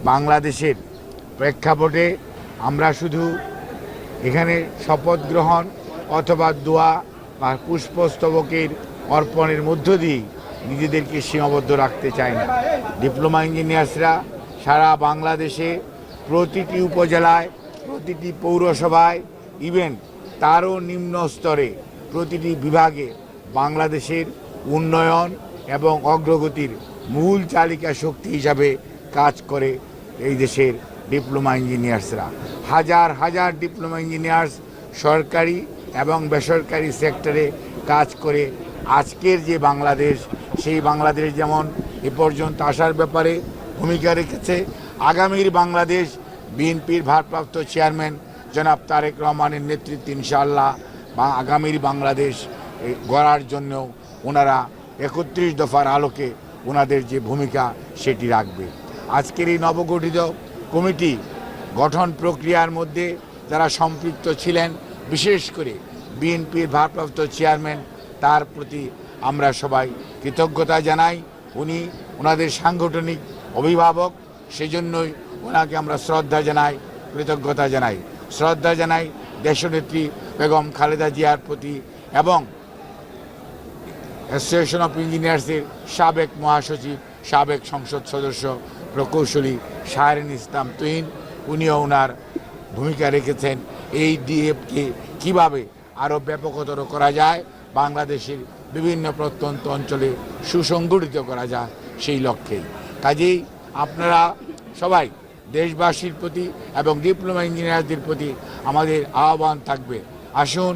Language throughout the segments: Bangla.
বাংলাদেশের প্রেক্ষাপটে আমরা শুধু এখানে শপথ গ্রহণ অথবা দোয়া বা পুষ্পস্তবকের অর্পণের মধ্য দিয়ে নিজেদেরকে সীমাবদ্ধ রাখতে চাই না। ডিপ্লোমা ইঞ্জিনিয়ার্সরা সারা বাংলাদেশে প্রতিটি উপজেলায়, প্রতিটি পৌরসভায়, ইভেন তারও নিম্ন স্তরে প্রতিটি বিভাগে বাংলাদেশের উন্নয়ন এবং অগ্রগতির মূল চালিকা শক্তি হিসাবে কাজ করে এই দেশের ডিপ্লোমা ইঞ্জিনিয়ার্সরা। হাজার হাজার ডিপ্লোমা ইঞ্জিনিয়ার্স সরকারি এবং বেসরকারি সেক্টরে কাজ করে আজকের যে বাংলাদেশ, সেই বাংলাদেশ যেমন এ পর্যন্ত আসার ব্যাপারে ভূমিকা রেখেছে, আগামীর বাংলাদেশ বিএনপির ভারপ্রাপ্ত চেয়ারম্যান জনাব তারেক রহমানের নেতৃত্বে ইনশাআল্লাহ বা আগামীর বাংলাদেশ গড়ার জন্য ওনারা ৩১ দফার আলোকে ওনাদের যে ভূমিকা সেটি রাখবে। আজকের এই নবগঠিত কমিটি গঠন প্রক্রিয়ার মধ্যে যারা সম্পৃক্ত ছিলেন, বিশেষ করে বিএনপির ভারপ্রাপ্ত চেয়ারম্যান, তার প্রতি আমরা সবাই কৃতজ্ঞতা জানাই। উনি ওনাদের সাংগঠনিক অভিভাবক, সেজন্যই ওনাকে আমরা শ্রদ্ধা জানাই, কৃতজ্ঞতা জানাই। শ্রদ্ধা জানাই দেশনেত্রী বেগম খালেদা জিয়ার প্রতি এবং অ্যাসোসিয়েশন অফ ইঞ্জিনিয়ার্সের সাবেক মহাসচিব, সাবেক সংসদ সদস্য প্রকৌশলী শাহরিন ইসলাম তুহিন, উনিও ওনার ভূমিকা রেখেছেন এই ডিএফকে কীভাবে আরও ব্যাপকতর করা যায়, বাংলাদেশের বিভিন্ন প্রত্যন্ত অঞ্চলে সুসংগঠিত করা যায় সেই লক্ষ্যেই। কাজেই আপনারা সবাই দেশবাসীর প্রতি এবং ডিপ্লোমা ইঞ্জিনিয়ারদের প্রতি আমাদের আহ্বান থাকবে, আসুন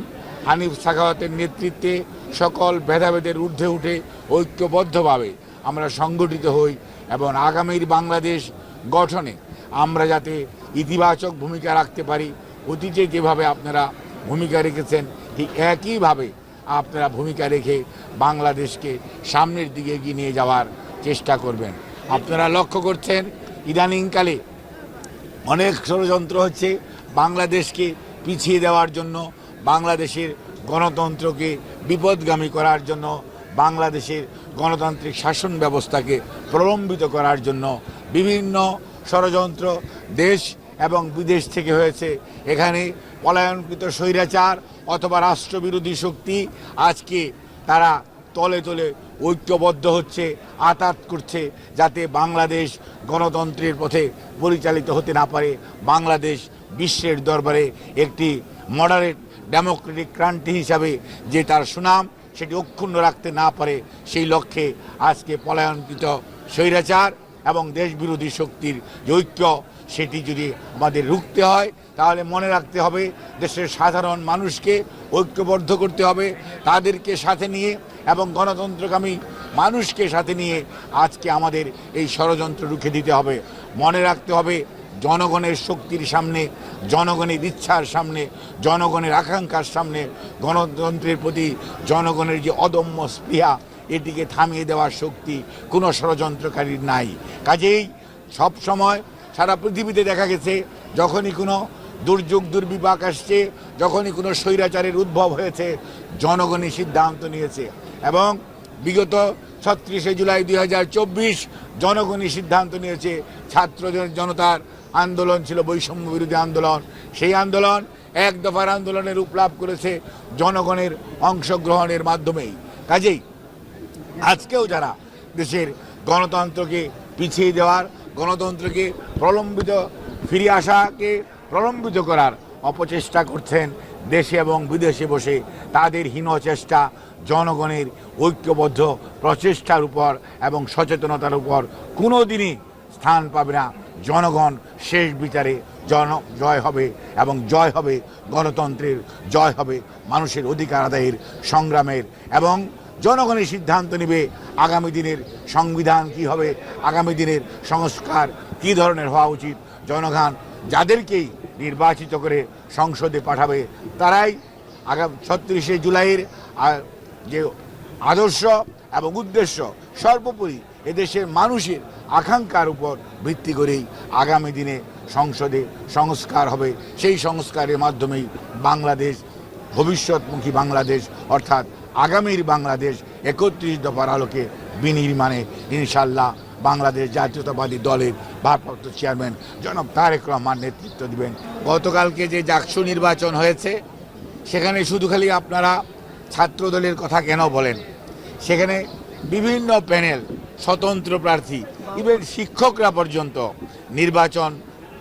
হানিফ সাখাওয়াতের নেতৃত্বে সকল ভেদাভেদের ঊর্ধ্বে উঠে ঐক্যবদ্ধভাবে আমরা সংগঠিত হই এবং আগামীর বাংলাদেশ গঠনে আমরা যাতে ইতিবাচক ভূমিকা রাখতে পারি। অতীতে যেভাবে আপনারা ভূমিকা রেখেছেন ঠিক একইভাবে আপনারা ভূমিকা রেখে বাংলাদেশকে সামনের দিকে এগিয়ে নিয়ে যাওয়ার চেষ্টা করবেন। আপনারা লক্ষ্য করছেন ইদানিংকালে অনেক ষড়যন্ত্র হচ্ছে বাংলাদেশকে পিছিয়ে দেওয়ার জন্য, বাংলাদেশের গণতন্ত্রকে বিপদগামী করার জন্য, বাংলাদেশের গণতান্ত্রিক শাসন ব্যবস্থাকে প্রলম্বিত করার জন্য বিভিন্ন ষড়যন্ত্র দেশ এবং বিদেশ থেকে হয়েছে। এখানে পলায়নকৃত স্বৈরাচার অথবা রাষ্ট্রবিরোধী শক্তি আজকে তারা তলে তলে ঐক্যবদ্ধ হচ্ছে, আঘাত করছে, যাতে বাংলাদেশ গণতন্ত্রের পথে পরিচালিত হতে না পারে, বাংলাদেশ বিশ্বের দরবারে একটি মডারেট ডেমোক্রেটিক কান্ট্রি হিসাবে যে তার সুনাম সেটি অক্ষুণ্ণ রাখতে না পারে, সেই লক্ষ্যে আজকে পলায়নকৃত স্বৈরাচার এবং দেশবিরোধী শক্তির যে ঐক্য, সেটি যদি আমাদের রুখতে হয় তাহলে মনে রাখতে হবে দেশের সাধারণ মানুষকে ঐক্যবদ্ধ করতে হবে, তাদেরকে সাথে নিয়ে এবং গণতন্ত্রকামী মানুষকে সাথে নিয়ে আজকে আমাদের এই ষড়যন্ত্র রুখে দিতে হবে। মনে রাখতে হবে জনগণের শক্তির সামনে, জনগণের ইচ্ছার সামনে, জনগণের আকাঙ্ক্ষার সামনে গণতন্ত্রের প্রতি জনগণের যে অদম্য স্পৃহা, এটিকে থামিয়ে দেওয়ার শক্তি কোনো ষড়যন্ত্রকারীর নাই। কাজেই সব সময় সারা পৃথিবীতে দেখা গেছে যখনই কোনো দুর্যোগ দুর্বিপাক আসছে, যখনই কোনো স্বৈরাচারের উদ্ভব হয়েছে, জনগণই সিদ্ধান্ত নিয়েছে এবং বিগত ৩৬শে জুলাই ২০২৪ জনগণই সিদ্ধান্ত নিয়েছে। ছাত্র জনতার আন্দোলন ছিল বৈষম্য বিরোধী আন্দোলন, সেই আন্দোলন এক দফার আন্দোলনের রূপ লাভ করেছে জনগণের অংশগ্রহণের মাধ্যমেই। কাজেই আজকেও যারা দেশের গণতন্ত্রকে পিছিয়ে দেওয়ার, গণতন্ত্রকে প্রলম্বিত ফিরে আসাকে প্রলম্বিত করার অপচেষ্টা করছেন দেশে এবং বিদেশে বসে, তাদের হীন চেষ্টা জনগণের ঐক্যবদ্ধ প্রচেষ্টার উপর এবং সচেতনতার উপর কোনো দিনই স্থান পাবে না। জনগণ শেষ বিচারে জয় হবে এবং জয় হবে গণতন্ত্রের, জয় হবে মানুষের অধিকার আদায়ের সংগ্রামের এবং জনগণের সিদ্ধান্ত নেবে আগামী দিনের সংবিধান কি হবে, আগামী দিনের সংস্কার কি ধরনের হওয়া উচিত। জনগণ যাদেরকেই নির্বাচিত করে সংসদে পাঠাবে তারাই আগামী ৩৬শে জুলাইয়ের যে আদর্শ এবং উদ্দেশ্য সর্বোপরি এদেশের মানুষের আকাঙ্ক্ষার উপর ভিত্তি করেই আগামী দিনে সংসদে সংস্কার হবে। সেই সংস্কারের মাধ্যমেই বাংলাদেশ ভবিষ্যৎমুখী বাংলাদেশ অর্থাৎ আগামীর বাংলাদেশ ৩১ দফার আলোকে বিনির্মাণে ইনশাল্লাহ বাংলাদেশ জাতীয়তাবাদী দলের ভারপ্রাপ্ত চেয়ারম্যান জনাব তারেক রহমান নেতৃত্ব দিবেন। গতকালকে যে জাকসু নির্বাচন হয়েছে সেখানে শুধু খালি আপনারা ছাত্রদলের কথা কেন বলেন? সেখানে বিভিন্ন প্যানেল, স্বতন্ত্র প্রার্থী, ইভেন শিক্ষকরা পর্যন্ত নির্বাচন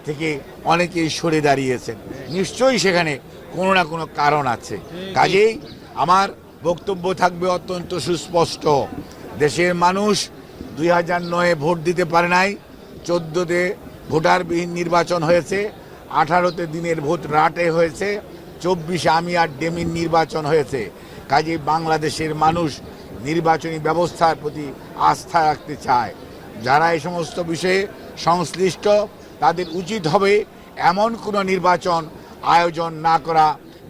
থেকে অনেকেই সরে দাঁড়িয়েছেন। নিশ্চয়ই সেখানে কোনো না কোনো কারণ আছে। কাজেই আমার বক্তব্য থাকবে অত্যন্ত সুস্পষ্ট। দেশের মানুষ 2009-এ ভোট দিতে পারে নাই, 14-তে ভোটারবিহীন নির্বাচন হয়েছে, 18-তে দিনের ভোট রাটে হয়েছে, 24-এ আমি আর ডেমির নির্বাচন হয়েছে। কাজেই বাংলাদেশের মানুষ নির্বাচনী ব্যবস্থার প্রতি আস্থা রাখতে চায়। যারা এই সমস্ত বিষয়ে সংশ্লিষ্ট তাদের উচিত হবে এমন কোনো নির্বাচন আয়োজন না করা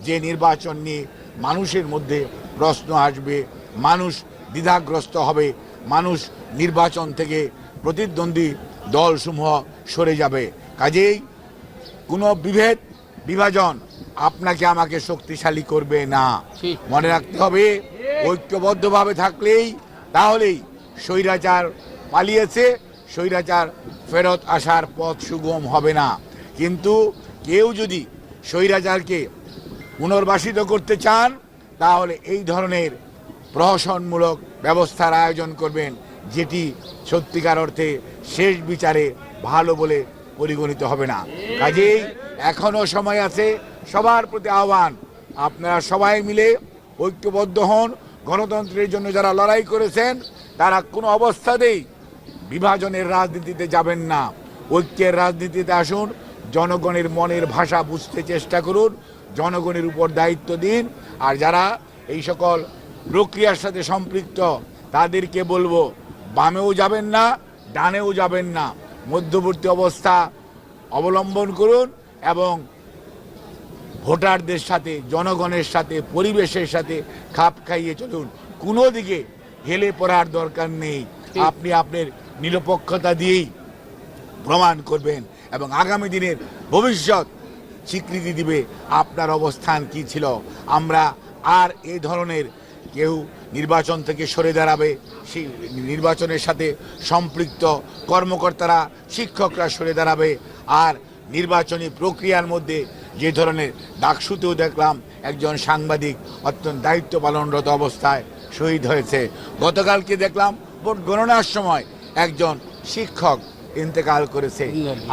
যে নির্বাচন নিয়ে মানুষের মধ্যে প্রশ্ন আসবে, মানুষ দ্বিধাগ্রস্ত হবে, মানুষ নির্বাচন থেকে প্রতিদ্বন্দ্বী দলসমূহ সরে যাবে। কাজেই কোনো বিভাজন আপনাকে আমাকে শক্তিশালী করবে না। মনে রাখতে হবে ঐক্যবদ্ধভাবে থাকলেই তাহলেই স্বৈরাচার পালিয়েছে, স্বৈরাচার ফেরত আসার পথ সুগম হবে না। কিন্তু কেউ যদি স্বৈরাচারকে পুনর্বাসিত করতে চান তাহলে এই ধরনের প্রহসনমূলক ব্যবস্থার আয়োজন করবেন, যেটি সত্যিকার অর্থে শেষ বিচারে ভালো বলে পরিগণিত হবে না। কাজেই এখনো সময় আছে। সবার প্রতি আহ্বান, আপনারা সবাই মিলে ঐক্যবদ্ধ হন। গণতন্ত্রের জন্য যারা লড়াই করেছেন তারা কোনো অবস্থাতেই বিভাজনের রাজনীতিতে যাবেন না, ঐক্যের রাজনীতিতে আসুন। জনগণের মনের ভাষা বুঝতে চেষ্টা করুন, জনগণের উপর দায়িত্ব দিন। আর যারা এই সকল প্রক্রিয়ার সাথে সম্পৃক্ত তাদেরকে বলবো বামেও যাবেন না, ডানেও যাবেন না, মধ্যবর্তী অবস্থা অবলম্বন করুন এবং ভোটারদের সাথে, জনগণের সাথে, পরিবেশের সাথে খাপ খাইয়ে চলুন। কোনো দিকে হেলে পড়ার দরকার নেই। আপনি আপনার নিরপেক্ষতা দিয়েই প্রমাণ করবেন এবং আগামী দিনের ভবিষ্যৎ স্বীকৃতি দিবে আপনার অবস্থান কি ছিল। আমরা আর এই ধরনের কেউ নির্বাচন থেকে সরে দাঁড়াবে, সেই নির্বাচনের সাথে সম্পৃক্ত কর্মকর্তারা, শিক্ষকরা সরে দাঁড়াবে। আর নির্বাচনী প্রক্রিয়ার মধ্যে যে ধরনের ডাকসুতেও দেখলাম একজন সাংবাদিক অত্যন্ত দায়িত্ব পালনরত অবস্থায় শহীদ হয়েছে, গতকালকে দেখলাম ভোট গণনার সময় একজন শিক্ষক ইন্তেকাল করেছে।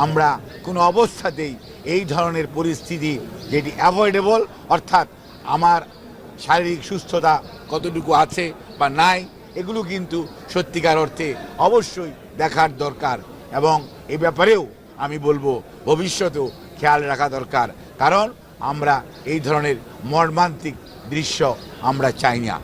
আমরা কোনো অবস্থাতেই এই ধরনের পরিস্থিতি যেটি অ্যাভয়েডেবল, অর্থাৎ আমার শারীরিক সুস্থতা কতটুকু আছে বা নাই, এগুলো কিন্তু সত্যিকার অর্থে অবশ্যই দেখার দরকার। এবং এই ব্যাপারেও আমি বলবো ভবিষ্যতেও খেয়াল রাখা দরকার, কারণ আমরা এই ধরনের মর্মান্তিক দৃশ্য আমরা চাই না।